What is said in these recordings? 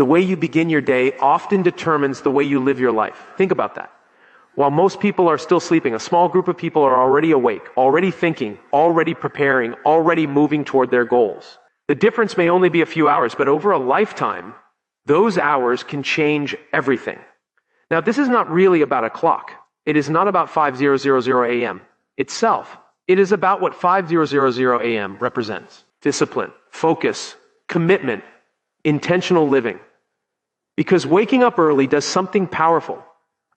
The way you begin your day often determines the way you live your life. Think about that. While most people are still sleeping, a small group of people are already awake, already thinking, already preparing, already moving toward their goals. The difference may only be a few hours, but over a lifetime, those hours can change everything. Now, this is not really about a clock. It is not about 5000 a.m. itself. It is about what 5000 a.m. represents. Discipline, focus, commitment, intentional living. Because waking up early does something powerful.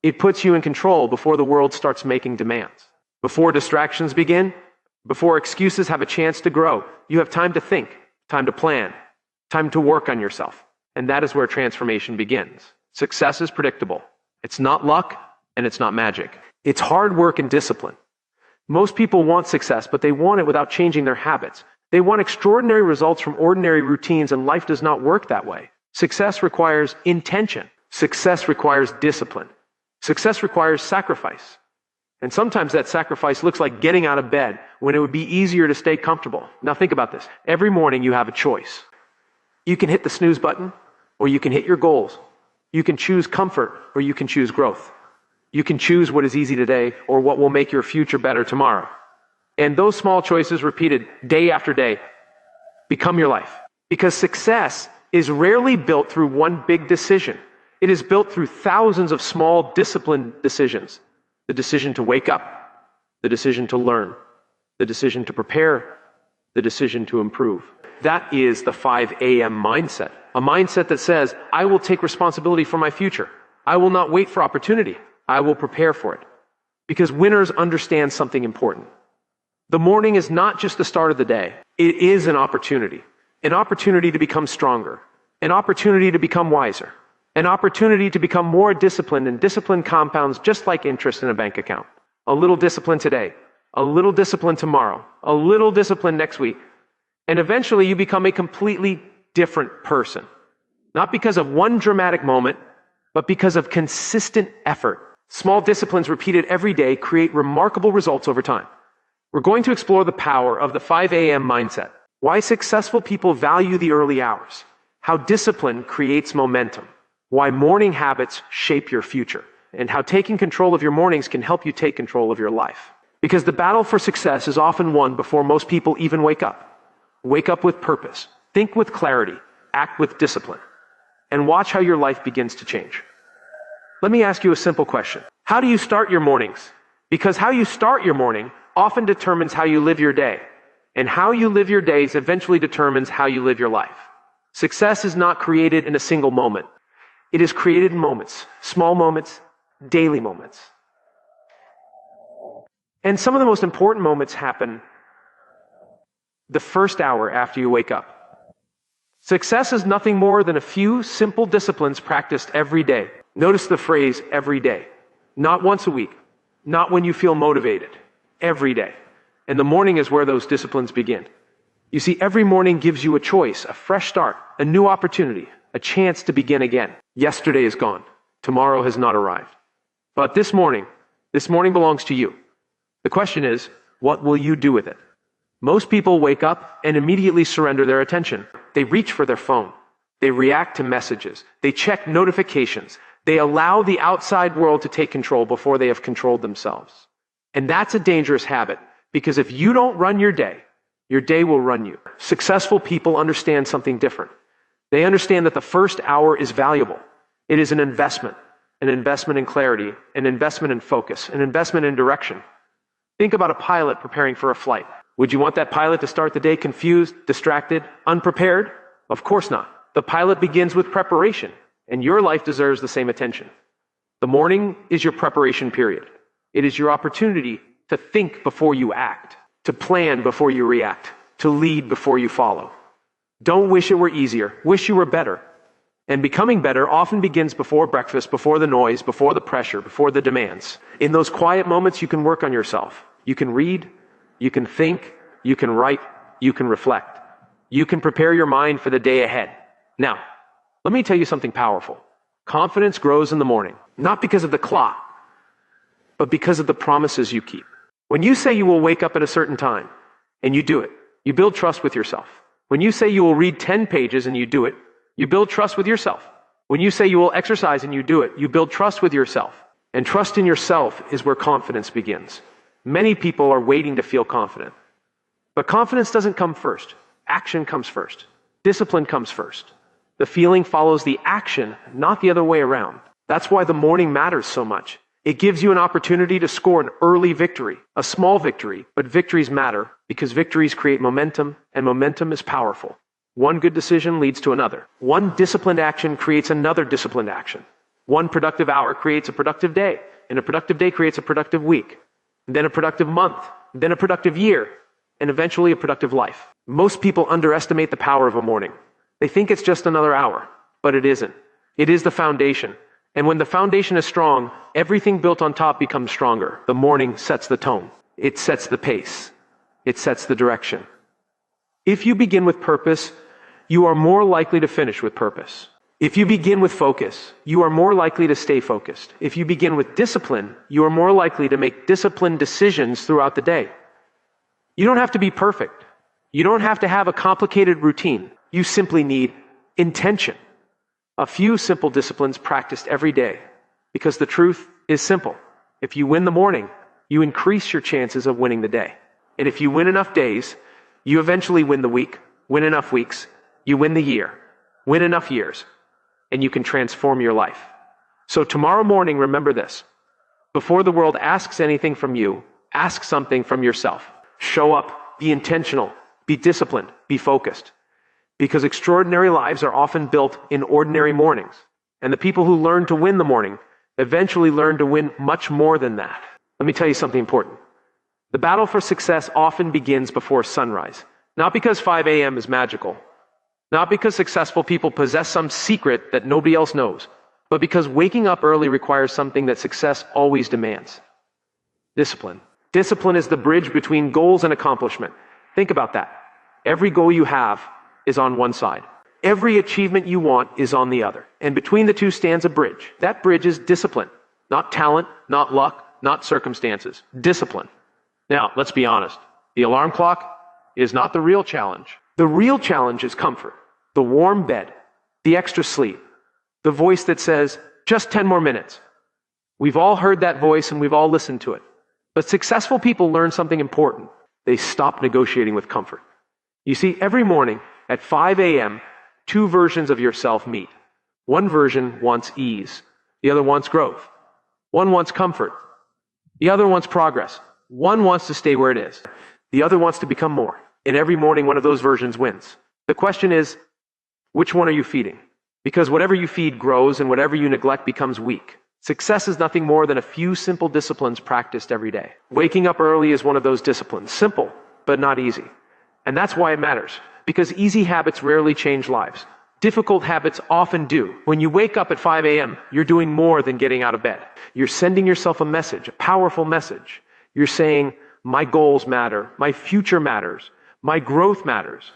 It puts you in control before the world starts making demands. Before distractions begin, before excuses have a chance to grow, you have time to think, time to plan, time to work on yourself. And that is where transformation begins. Success is predictable. It's not luck, and it's not magic. It's hard work and discipline. Most people want success, but they want it without changing their habits. They want extraordinary results from ordinary routines, and life does not work that way. Success requires intention. Success requires discipline. Success requires sacrifice. And sometimes that sacrifice looks like getting out of bed when it would be easier to stay comfortable. Now think about this. Every morning you have a choice. You can hit the snooze button, or you can hit your goals. You can choose comfort, or you can choose growth. You can choose what is easy today, or what will make your future better tomorrow. And those small choices repeated day after day become your life. Because success is rarely built through one big decision. It is built through thousands of small, disciplined decisions. The decision to wake up, the decision to learn, the decision to prepare, the decision to improve. That is the 5 a.m. mindset. A mindset that says, I will take responsibility for my future. I will not wait for opportunity. I will prepare for it. Because winners understand something important. The morning is not just the start of the day. It is an opportunity to become stronger, an opportunity to become wiser, an opportunity to become more disciplined, and discipline compounds just like interest in a bank account. A little discipline today, a little discipline tomorrow, a little discipline next week, and eventually you become a completely different person. Not because of one dramatic moment, but because of consistent effort. Small disciplines repeated every day create remarkable results over time. We're going to explore the power of the 5 a.m. mindset, why successful people value the early hours, how discipline creates momentum, why morning habits shape your future, and how taking control of your mornings can help you take control of your life. Because the battle for success is often won before most people even wake up. Wake up with purpose, think with clarity, act with discipline, and watch how your life begins to change. Let me ask you a simple question. How do you start your mornings? Because how you start your morning often determines how you live your day, and how you live your days eventually determines how you live your life. Success is not created in a single moment. It is created in moments, small moments, daily moments. And some of the most important moments happen the first hour after you wake up. Success is nothing more than a few simple disciplines practiced every day. Notice the phrase every day. Not once a week, not when you feel motivated. Every day. And the morning is where those disciplines begin. You see, every morning gives you a choice, a fresh start, a new opportunity, a chance to begin again. Yesterday is gone. Tomorrow has not arrived. But this morning belongs to you. The question is, what will you do with it? Most people wake up and immediately surrender their attention. They reach for their phone. They react to messages. They check notifications. They allow the outside world to take control before they have controlled themselves. And that's a dangerous habit, because if you don't run your day will run you. Successful people understand something different. They understand that the first hour is valuable. It is an investment in clarity, an investment in focus, an investment in direction. Think about a pilot preparing for a flight. Would you want that pilot to start the day confused, distracted, unprepared? Of course not. The pilot begins with preparation, and your life deserves the same attention. The morning is your preparation period. It is your opportunity to think before you act, to plan before you react, to lead before you follow. Don't wish it were easier. Wish you were better. And becoming better often begins before breakfast, before the noise, before the pressure, before the demands. In those quiet moments, you can work on yourself. You can read, you can think, you can write, you can reflect. You can prepare your mind for the day ahead. Now, let me tell you something powerful. Confidence grows in the morning, not because of the clock, but because of the promises you keep. When you say you will wake up at a certain time, and you do it, you build trust with yourself. When you say you will read 10 pages and you do it, you build trust with yourself. When you say you will exercise and you do it, you build trust with yourself. And trust in yourself is where confidence begins. Many people are waiting to feel confident. But confidence doesn't come first. Action comes first. Discipline comes first. The feeling follows the action, not the other way around. That's why the morning matters so much. It gives you an opportunity to score an early victory, a small victory, but victories matter because victories create momentum, and momentum is powerful. One good decision leads to another. One disciplined action creates another disciplined action. One productive hour creates a productive day, and a productive day creates a productive week, and then a productive month, and then a productive year, and eventually a productive life. Most people underestimate the power of a morning. They think it's just another hour, but it isn't. It is the foundation. And when the foundation is strong, everything built on top becomes stronger. The morning sets the tone. It sets the pace. It sets the direction. If you begin with purpose, you are more likely to finish with purpose. If you begin with focus, you are more likely to stay focused. If you begin with discipline, you are more likely to make disciplined decisions throughout the day. You don't have to be perfect. You don't have to have a complicated routine. You simply need intention. A few simple disciplines practiced every day. Because the truth is simple. If you win the morning, you increase your chances of winning the day. And if you win enough days, you eventually win the week. Win enough weeks, you win the year. Win enough years, and you can transform your life. So tomorrow morning, remember this. Before the world asks anything from you, ask something from yourself. Show up, be intentional, be disciplined, be focused. Because extraordinary lives are often built in ordinary mornings. And the people who learn to win the morning eventually learn to win much more than that. Let me tell you something important. The battle for success often begins before sunrise. Not because 5 a.m. is magical. Not because successful people possess some secret that nobody else knows. But because waking up early requires something that success always demands. Discipline. Discipline is the bridge between goals and accomplishment. Think about that. Every goal you have is on one side. Every achievement you want is on the other. And between the two stands a bridge. That bridge is discipline. Not talent, not luck, not circumstances. Discipline. Now, let's be honest. The alarm clock is not the real challenge. The real challenge is comfort. The warm bed. The extra sleep. The voice that says, just 10 more minutes. We've all heard that voice and we've all listened to it. But successful people learn something important. They stop negotiating with comfort. You see, every morning at 5 a.m., two versions of yourself meet. One version wants ease. The other wants growth. One wants comfort. The other wants progress. One wants to stay where it is. The other wants to become more. And every morning, one of those versions wins. The question is, which one are you feeding? Because whatever you feed grows and whatever you neglect becomes weak. Success is nothing more than a few simple disciplines practiced every day. Waking up early is one of those disciplines. Simple, but not easy. And that's why it matters. Because easy habits rarely change lives. Difficult habits often do. When you wake up at 5 a.m., you're doing more than getting out of bed. You're sending yourself a message, a powerful message. You're saying, my goals matter, my future matters, my growth matters.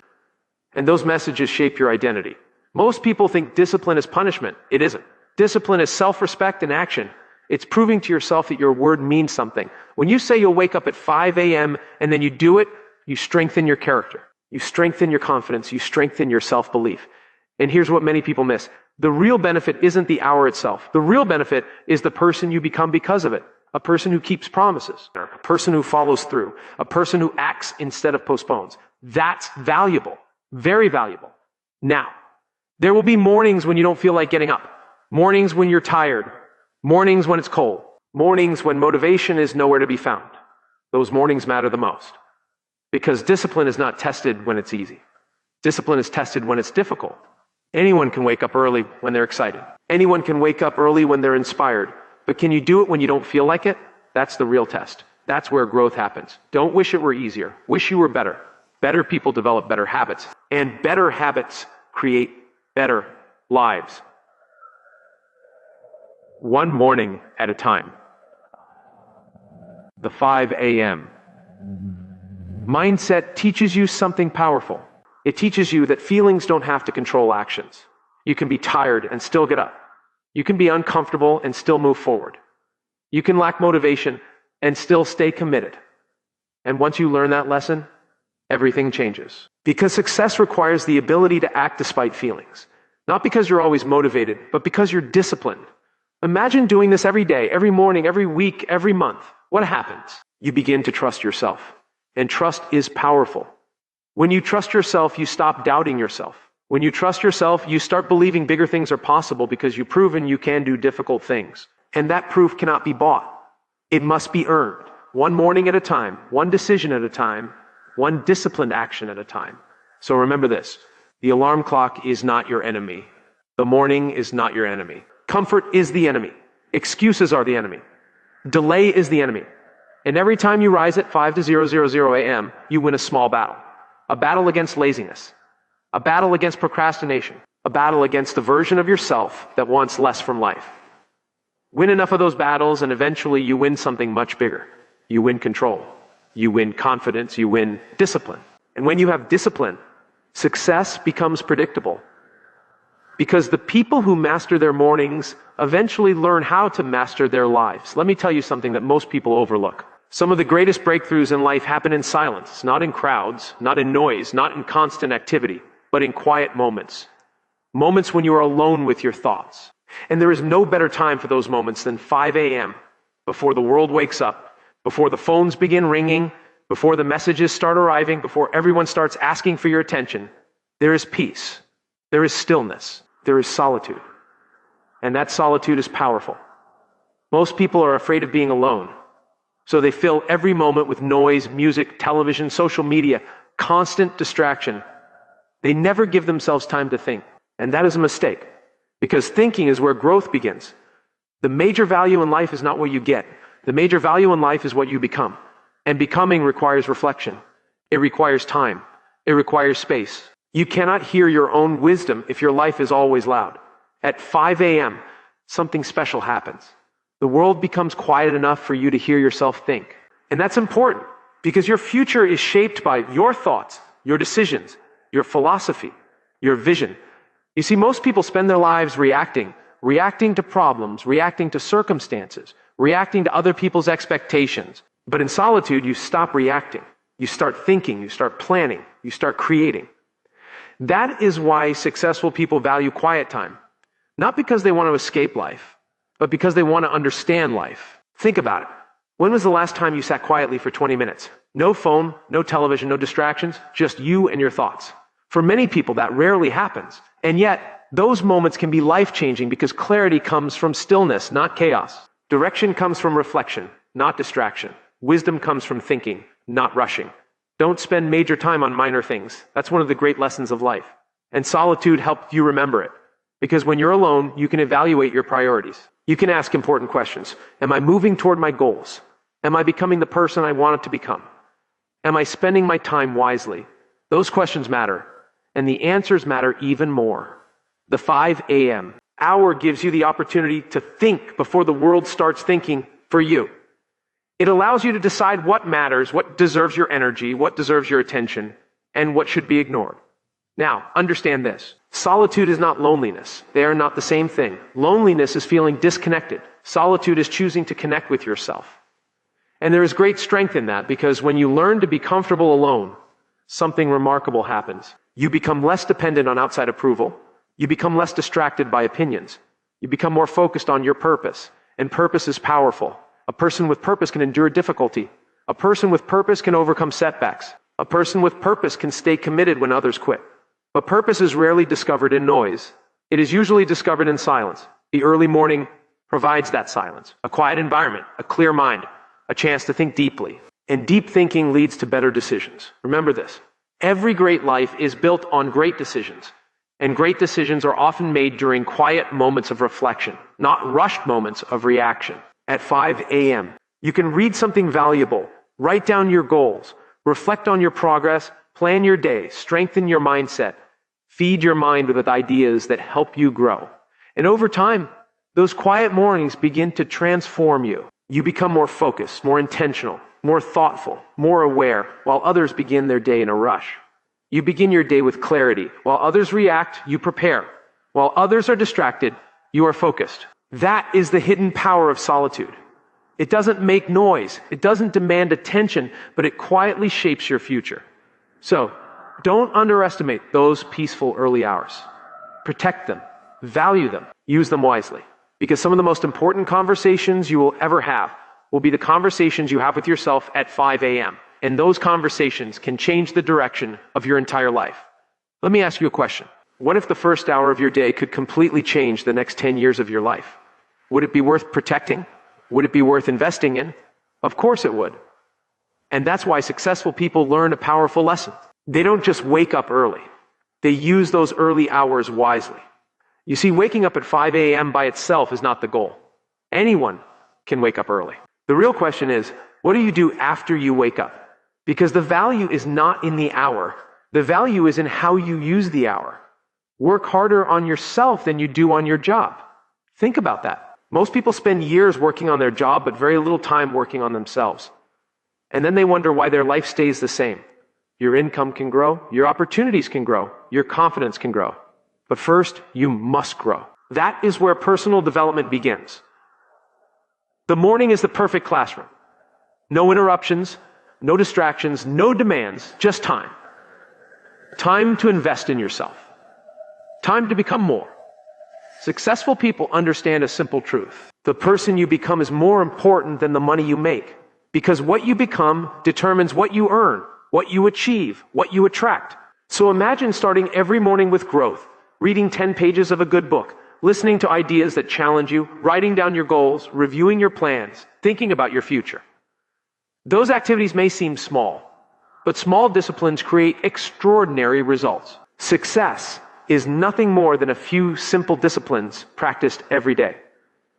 And those messages shape your identity. Most people think discipline is punishment. It isn't. Discipline is self-respect and action. It's proving to yourself that your word means something. When you say you'll wake up at 5 a.m. and then you do it, you strengthen your character. You strengthen your confidence. You strengthen your self-belief. And here's what many people miss. The real benefit isn't the hour itself. The real benefit is the person you become because of it. A person who keeps promises. A person who follows through. A person who acts instead of postpones. That's valuable. Very valuable. Now, there will be mornings when you don't feel like getting up. Mornings when you're tired. Mornings when it's cold. Mornings when motivation is nowhere to be found. Those mornings matter the most. Because discipline is not tested when it's easy. Discipline is tested when it's difficult. Anyone can wake up early when they're excited. Anyone can wake up early when they're inspired. But can you do it when you don't feel like it? That's the real test. That's where growth happens. Don't wish it were easier. Wish you were better. Better people develop better habits. And better habits create better lives. One morning at a time. The 5 a.m. mindset teaches you something powerful. It teaches you that feelings don't have to control actions. You can be tired and still get up. You can be uncomfortable and still move forward. You can lack motivation and still stay committed. And once you learn that lesson, everything changes. Because success requires the ability to act despite feelings. Not because you're always motivated, but because you're disciplined. Imagine doing this every day, every morning, every week, every month. What happens? You begin to trust yourself. And trust is powerful. When you trust yourself, you stop doubting yourself. When you trust yourself, you start believing bigger things are possible because you've proven you can do difficult things. And that proof cannot be bought. It must be earned. One morning at a time, one decision at a time, one disciplined action at a time. So remember this. The alarm clock is not your enemy. The morning is not your enemy. Comfort is the enemy. Excuses are the enemy. Delay is the enemy. And every time you rise at 5 to 000 a.m., you win a small battle. A battle against laziness. A battle against procrastination. A battle against the version of yourself that wants less from life. Win enough of those battles and eventually you win something much bigger. You win control. You win confidence. You win discipline. And when you have discipline, success becomes predictable. Because the people who master their mornings eventually learn how to master their lives. Let me tell you something that most people overlook. Some of the greatest breakthroughs in life happen in silence, not in crowds, not in noise, not in constant activity, but in quiet moments. Moments when you are alone with your thoughts. And there is no better time for those moments than 5 a.m. before the world wakes up, before the phones begin ringing, before the messages start arriving, before everyone starts asking for your attention. There is peace. There is stillness. There is solitude. And that solitude is powerful. Most people are afraid of being alone. So they fill every moment with noise, music, television, social media, constant distraction. They never give themselves time to think. And that is a mistake. Because thinking is where growth begins. The major value in life is not what you get. The major value in life is what you become. And becoming requires reflection. It requires time. It requires space. You cannot hear your own wisdom if your life is always loud. At 5 a.m., something special happens. The world becomes quiet enough for you to hear yourself think. And that's important because your future is shaped by your thoughts, your decisions, your philosophy, your vision. You see, most people spend their lives reacting to problems, reacting to circumstances, reacting to other people's expectations. But in solitude, you stop reacting. You start thinking, you start planning, you start creating. That is why successful people value quiet time. Not because they want to escape life, but because they want to understand life. Think about it. When was the last time you sat quietly for 20 minutes? No phone, no television, no distractions, just you and your thoughts. For many people, that rarely happens. And yet, those moments can be life-changing because clarity comes from stillness, not chaos. Direction comes from reflection, not distraction. Wisdom comes from thinking, not rushing. Don't spend major time on minor things. That's one of the great lessons of life. And solitude helps you remember it. Because when you're alone, you can evaluate your priorities. You can ask important questions. Am I moving toward my goals? Am I becoming the person I wanted to become? Am I spending my time wisely? Those questions matter. And the answers matter even more. The 5 a.m. hour gives you the opportunity to think before the world starts thinking for you. It allows you to decide what matters, what deserves your energy, what deserves your attention, and what should be ignored. Now, understand this. Solitude is not loneliness. They are not the same thing. Loneliness is feeling disconnected. Solitude is choosing to connect with yourself. And there is great strength in that because when you learn to be comfortable alone, something remarkable happens. You become less dependent on outside approval. You become less distracted by opinions. You become more focused on your purpose. And purpose is powerful. A person with purpose can endure difficulty. A person with purpose can overcome setbacks. A person with purpose can stay committed when others quit. But purpose is rarely discovered in noise. It is usually discovered in silence. The early morning provides that silence. A quiet environment, a clear mind, a chance to think deeply. And deep thinking leads to better decisions. Remember this. Every great life is built on great decisions. And great decisions are often made during quiet moments of reflection, not rushed moments of reaction. At 5 a.m., you can read something valuable, write down your goals, reflect on your progress, plan your day, strengthen your mindset, feed your mind with ideas that help you grow. And over time, those quiet mornings begin to transform you. You become more focused, more intentional, more thoughtful, more aware, while others begin their day in a rush. You begin your day with clarity. While others react, you prepare. While others are distracted, you are focused. That is the hidden power of solitude. It doesn't make noise. It doesn't demand attention, but it quietly shapes your future. So, don't underestimate those peaceful early hours. Protect them. Value them. Use them wisely. Because some of the most important conversations you will ever have will be the conversations you have with yourself at 5 a.m. And those conversations can change the direction of your entire life. Let me ask you a question. What if the first hour of your day could completely change the next 10 years of your life? Would it be worth protecting? Would it be worth investing in? Of course it would. And that's why successful people learn a powerful lesson. They don't just wake up early. They use those early hours wisely. You see, waking up at 5 a.m. by itself is not the goal. Anyone can wake up early. The real question is, what do you do after you wake up? Because the value is not in the hour. The value is in how you use the hour. Work harder on yourself than you do on your job. Think about that. Most people spend years working on their job, but very little time working on themselves. And then they wonder why their life stays the same. Your income can grow, your opportunities can grow, your confidence can grow. But first, you must grow. That is where personal development begins. The morning is the perfect classroom. No interruptions, no distractions, no demands, just time. Time to invest in yourself. Time to become more. Successful people understand a simple truth. The person you become is more important than the money you make. Because what you become determines what you earn, what you achieve, what you attract. So imagine starting every morning with growth, reading 10 pages of a good book, listening to ideas that challenge you, writing down your goals, reviewing your plans, thinking about your future. Those activities may seem small, but small disciplines create extraordinary results. Success is nothing more than a few simple disciplines practiced every day.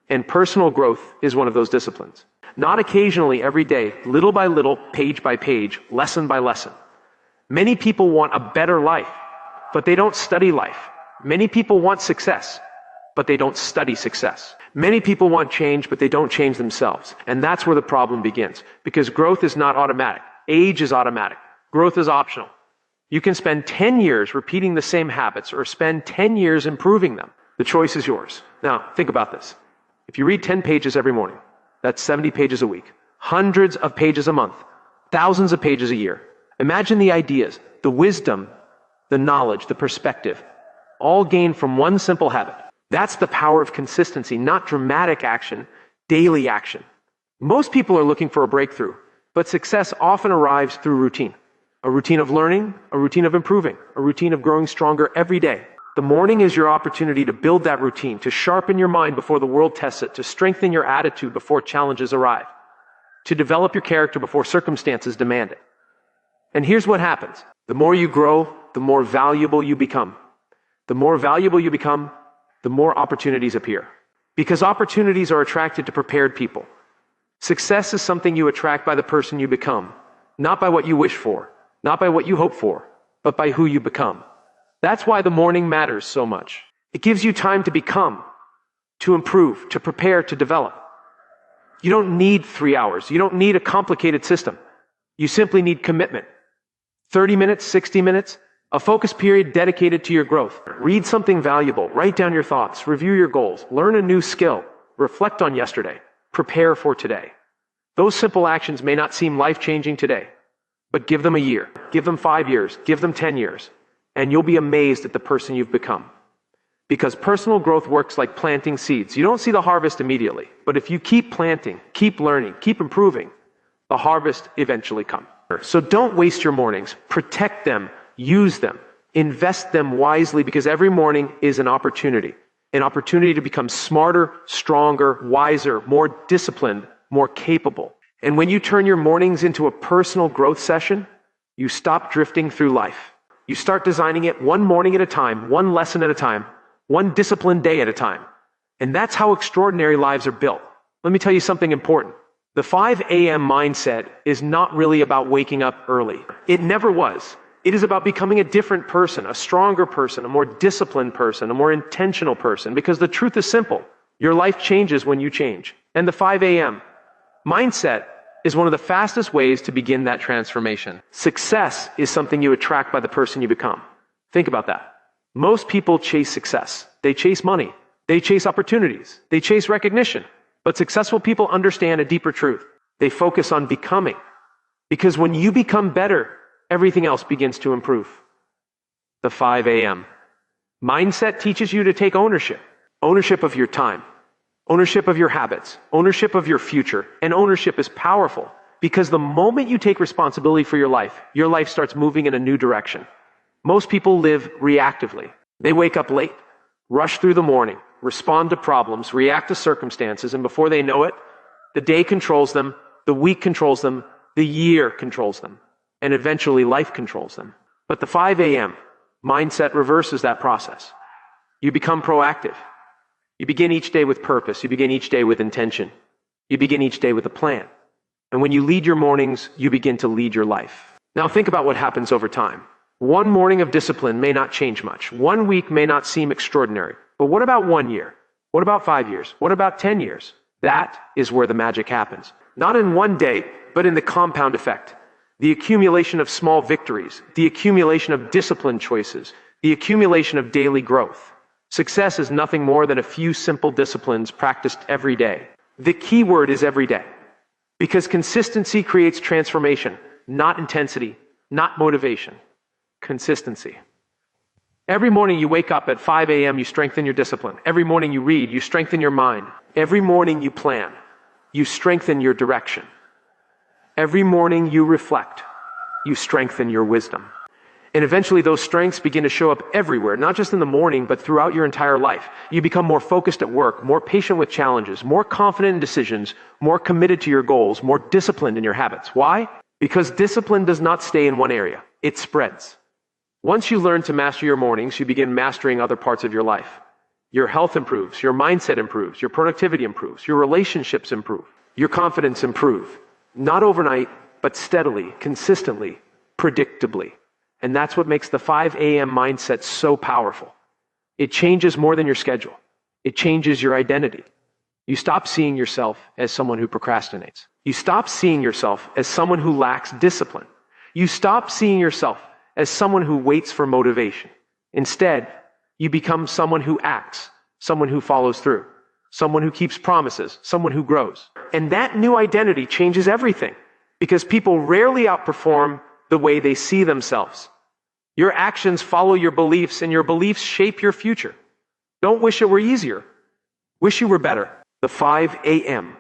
And personal growth is one of those disciplines. Not occasionally every day, little by little, page by page, lesson by lesson. Many people want a better life, but they don't study life. Many people want success, but they don't study success. Many people want change, but they don't change themselves. And that's where the problem begins. Because growth is not automatic. Age is automatic. Growth is optional. You can spend 10 years repeating the same habits or spend 10 years improving them. The choice is yours. Now, think about this. If you read 10 pages every morning, that's 70 pages a week, hundreds of pages a month, thousands of pages a year. Imagine the ideas, the wisdom, the knowledge, the perspective, all gained from one simple habit. That's the power of consistency, not dramatic action, daily action. Most people are looking for a breakthrough, but success often arrives through routine. A routine of learning, a routine of improving, a routine of growing stronger every day. The morning is your opportunity to build that routine, to sharpen your mind before the world tests it, to strengthen your attitude before challenges arrive, to develop your character before circumstances demand it. And here's what happens. The more you grow, the more valuable you become. The more valuable you become, the more opportunities appear. Because opportunities are attracted to prepared people. Success is something you attract by the person you become, not by what you wish for, not by what you hope for, but by who you become. That's why the morning matters so much. It gives you time to become, to improve, to prepare, to develop. You don't need 3 hours. You don't need a complicated system. You simply need commitment. 30 minutes, 60 minutes, a focus period dedicated to your growth. Read something valuable, write down your thoughts, review your goals, learn a new skill, reflect on yesterday, prepare for today. Those simple actions may not seem life-changing today, but give them a year, give them 5 years, give them 10 years, and you'll be amazed at the person you've become. Because personal growth works like planting seeds. You don't see the harvest immediately, but if you keep planting, keep learning, keep improving, the harvest eventually comes. So don't waste your mornings. Protect them, use them, invest them wisely, because every morning is an opportunity to become smarter, stronger, wiser, more disciplined, more capable. And when you turn your mornings into a personal growth session, you stop drifting through life. You start designing it one morning at a time, one lesson at a time, one disciplined day at a time. And that's how extraordinary lives are built. Let me tell you something important. The 5 a.m. mindset is not really about waking up early. It never was. It is about becoming a different person, a stronger person, a more disciplined person, a more intentional person, because the truth is simple. Your life changes when you change. And the 5 a.m. mindset is one of the fastest ways to begin that transformation. Success is something you attract by the person you become. Think about that. Most people chase success. They chase money. They chase opportunities. They chase recognition. But successful people understand a deeper truth. They focus on becoming. Because when you become better, everything else begins to improve. The 5 a.m. Mindset teaches you to take ownership. Ownership of your time, ownership of your habits, ownership of your future. And ownership is powerful because the moment you take responsibility for your life starts moving in a new direction. Most people live reactively. They wake up late, rush through the morning, respond to problems, react to circumstances, and before they know it, the day controls them, the week controls them, the year controls them, and eventually life controls them. But the 5 a.m. mindset reverses that process. You become proactive. You begin each day with purpose. You begin each day with intention. You begin each day with a plan. And when you lead your mornings, you begin to lead your life. Now think about what happens over time. One morning of discipline may not change much. 1 week may not seem extraordinary. But what about 1 year? What about 5 years? What about 10 years? That is where the magic happens. Not in one day, but in the compound effect. The accumulation of small victories, the accumulation of disciplined choices, the accumulation of daily growth. Success is nothing more than a few simple disciplines practiced every day. The key word is every day. Because consistency creates transformation, not intensity, not motivation. Consistency. Every morning you wake up at 5 a.m., you strengthen your discipline. Every morning you read, you strengthen your mind. Every morning you plan, you strengthen your direction. Every morning you reflect, you strengthen your wisdom. And eventually those strengths begin to show up everywhere, not just in the morning, but throughout your entire life. You become more focused at work, more patient with challenges, more confident in decisions, more committed to your goals, more disciplined in your habits. Why? Because discipline does not stay in one area. It spreads. Once you learn to master your mornings, you begin mastering other parts of your life. Your health improves, your mindset improves, your productivity improves, your relationships improve, your confidence improves. Not overnight, but steadily, consistently, predictably. And that's what makes the 5 a.m. mindset so powerful. It changes more than your schedule. It changes your identity. You stop seeing yourself as someone who procrastinates. You stop seeing yourself as someone who lacks discipline. You stop seeing yourself as someone who waits for motivation. Instead, you become someone who acts, someone who follows through, someone who keeps promises, someone who grows. And that new identity changes everything because people rarely outperform the way they see themselves. Your actions follow your beliefs and your beliefs shape your future. Don't wish it were easier. Wish you were better. The 5 a.m.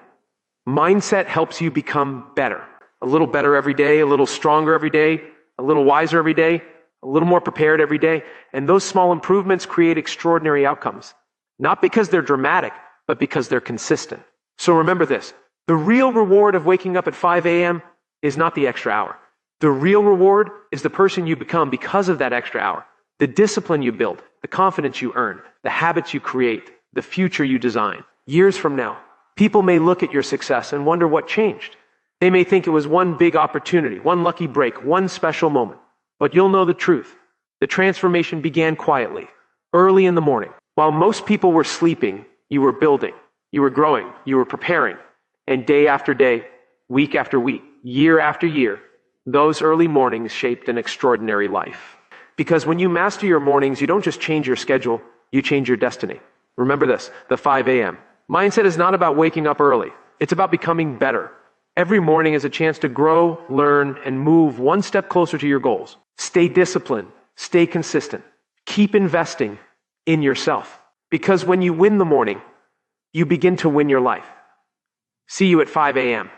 mindset helps you become better. A little better every day, a little stronger every day, a little wiser every day, a little more prepared every day. And those small improvements create extraordinary outcomes. Not because they're dramatic, but because they're consistent. So remember this. The real reward of waking up at 5 a.m. is not the extra hour. The real reward is the person you become because of that extra hour. The discipline you build, the confidence you earn, the habits you create, the future you design. Years from now, people may look at your success and wonder what changed. They may think it was one big opportunity, one lucky break, one special moment. But you'll know the truth. The transformation began quietly, early in the morning. While most people were sleeping, you were building, you were growing, you were preparing. And day after day, week after week, year after year, those early mornings shaped an extraordinary life. Because when you master your mornings, you don't just change your schedule, you change your destiny. Remember this, the 5 a.m. mindset is not about waking up early. It's about becoming better. Every morning is a chance to grow, learn, and move one step closer to your goals. Stay disciplined, stay consistent, keep investing in yourself. Because when you win the morning, you begin to win your life. See you at 5 a.m.